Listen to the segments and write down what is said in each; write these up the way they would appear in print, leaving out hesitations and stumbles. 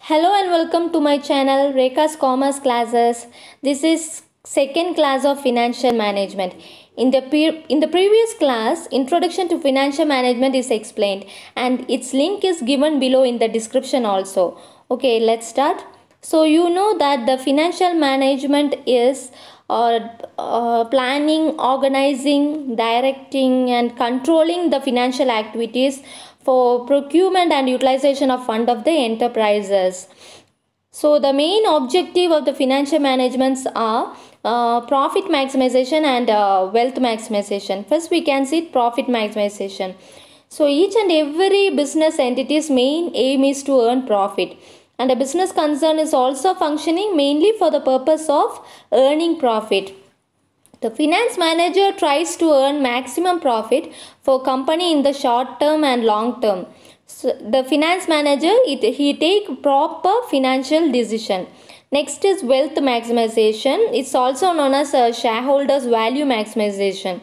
Hello and welcome to my channel Rekha's Commerce Classes. This is second class of Financial Management. In the previous class, Introduction to Financial Management is explained and its link is given below in the description also. Okay, let's start. So you know that the financial management is planning, organizing, directing and controlling the financial activities for procurement and utilization of fund of the enterprises. So the main objective of the financial managements are profit maximization and wealth maximization. First we can see profit maximization. So each and every business entity's main aim is to earn profit. And a business concern is also functioning mainly for the purpose of earning profit. The finance manager tries to earn maximum profit for company in the short term and long term. So the finance manager, he take proper financial decision. Next is wealth maximization. It's also known as shareholders value maximization.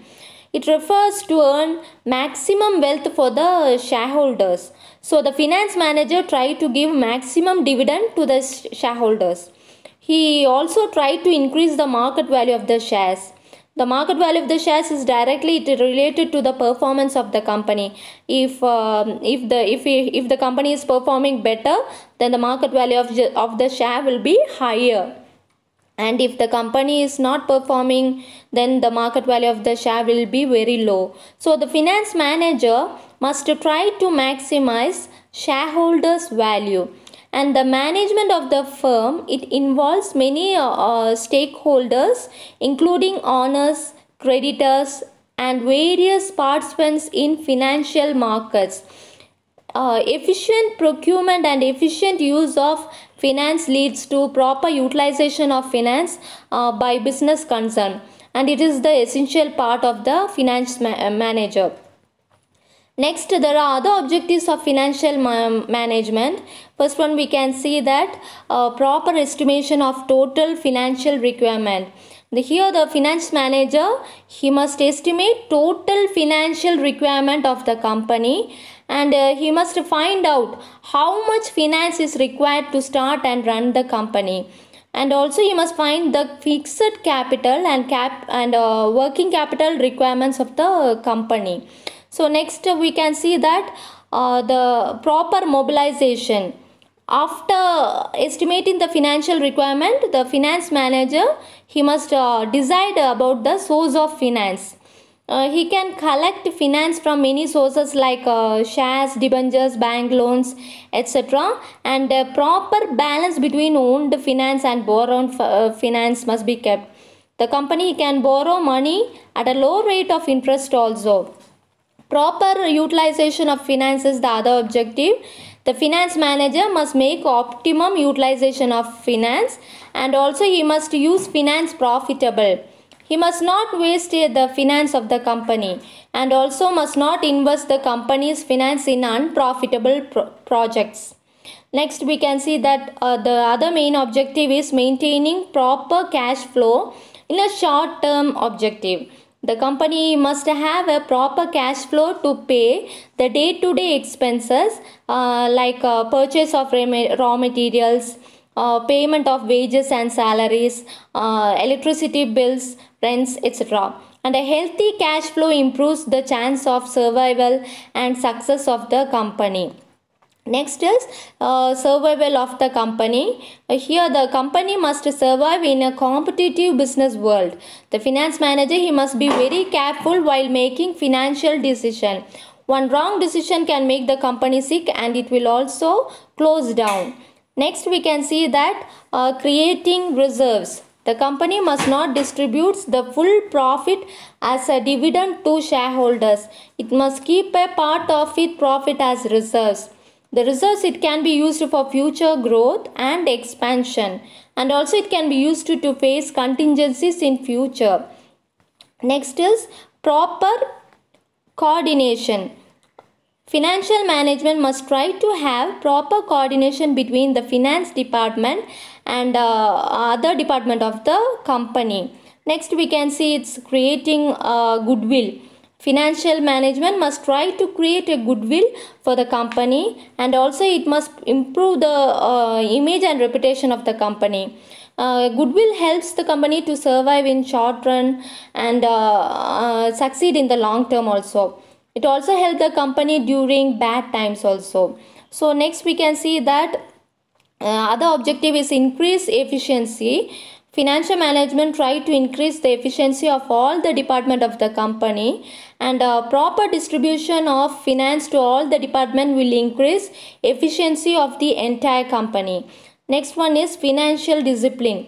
It refers to earn maximum wealth for the shareholders. So the finance manager try to give maximum dividend to the shareholders. He also tried to increase the market value of the shares. The market value of the shares is directly related to the performance of the company. If the company is performing better, then the market value of the share will be higher. And if the company is not performing, then the market value of the share will be very low. So the finance manager must try to maximize shareholders' value. And the management of the firm, it involves many stakeholders, including owners, creditors, and various participants in financial markets. Efficient procurement and efficient use of finance leads to proper utilization of finance by business concern, and it is the essential part of the finance manager. Next, there are other objectives of financial management. First one, we can see that proper estimation of total financial requirement. Here the finance manager, he must estimate total financial requirement of the company, and he must find out how much finance is required to start and run the company. And also he must find the fixed capital and working capital requirements of the company. So next we can see that the proper mobilization. After estimating the financial requirement, the finance manager, he must decide about the source of finance. He can collect finance from many sources like shares, debentures, bank loans, etc. And proper balance between owned finance and borrowed finance must be kept. The company can borrow money at a low rate of interest also. Proper utilization of finance is the other objective. The finance manager must make optimum utilization of finance, and also he must use finance profitable. He must not waste the finance of the company, and also must not invest the company's finance in unprofitable projects. Next we can see that the other main objective is maintaining proper cash flow in a short term objective. The company must have a proper cash flow to pay the day-to-day expenses like purchase of raw materials, payment of wages and salaries, electricity bills, rents, etc. And a healthy cash flow improves the chance of survival and success of the company. Next is survival of the company. Here the company must survive in a competitive business world. The finance manager, he must be very careful while making financial decision. One wrong decision can make the company sick and it will also close down. Next we can see that creating reserves. The company must not distribute the full profit as a dividend to shareholders. It must keep a part of its profit as reserves. The reserves, it can be used for future growth and expansion, and also it can be used to face contingencies in future. Next is proper coordination. Financial management must try to have proper coordination between the finance department and other department of the company. Next we can see it's creating goodwill. Financial management must try to create a goodwill for the company, and also it must improve the image and reputation of the company. Goodwill helps the company to survive in short run and succeed in the long term also. It also helps the company during bad times also. So next we can see that other objective is increase efficiency. Financial management try to increase the efficiency of all the department of the company, and proper distribution of finance to all the department will increase efficiency of the entire company. Next one is financial discipline.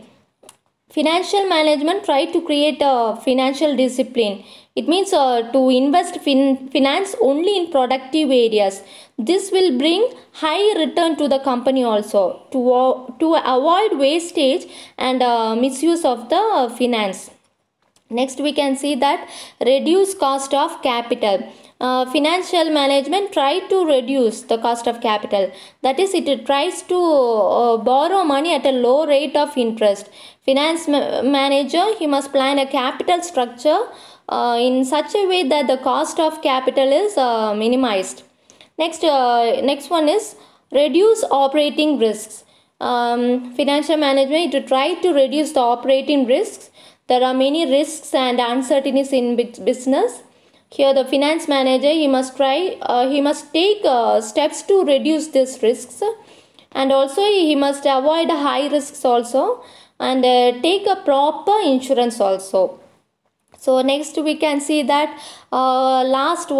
Financial management try to create a financial discipline. It means to invest finance only in productive areas. This will bring high return to the company also, to avoid wastage and misuse of the finance. Next we can see that reduce cost of capital. Financial management try to reduce the cost of capital. That is, it tries to borrow money at a low rate of interest. Finance manager, he must plan a capital structure in such a way that the cost of capital is minimized. Next one is reduce operating risks. Financial management to try to reduce the operating risks. There are many risks and uncertainties in business. Here the finance manager, he must take steps to reduce these risks, and also he must avoid high risks also, and take a proper insurance also. So next we can see that last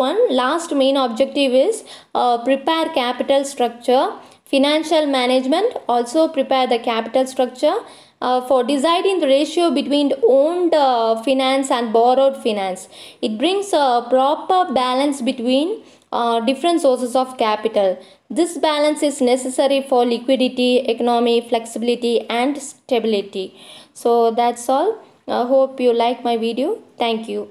main objective is prepare capital structure. Financial management also prepare the capital structure for deciding the ratio between owned finance and borrowed finance. It brings a proper balance between different sources of capital. This balance is necessary for liquidity, economy, flexibility and stability. So that's all. I hope you like my video. Thank you.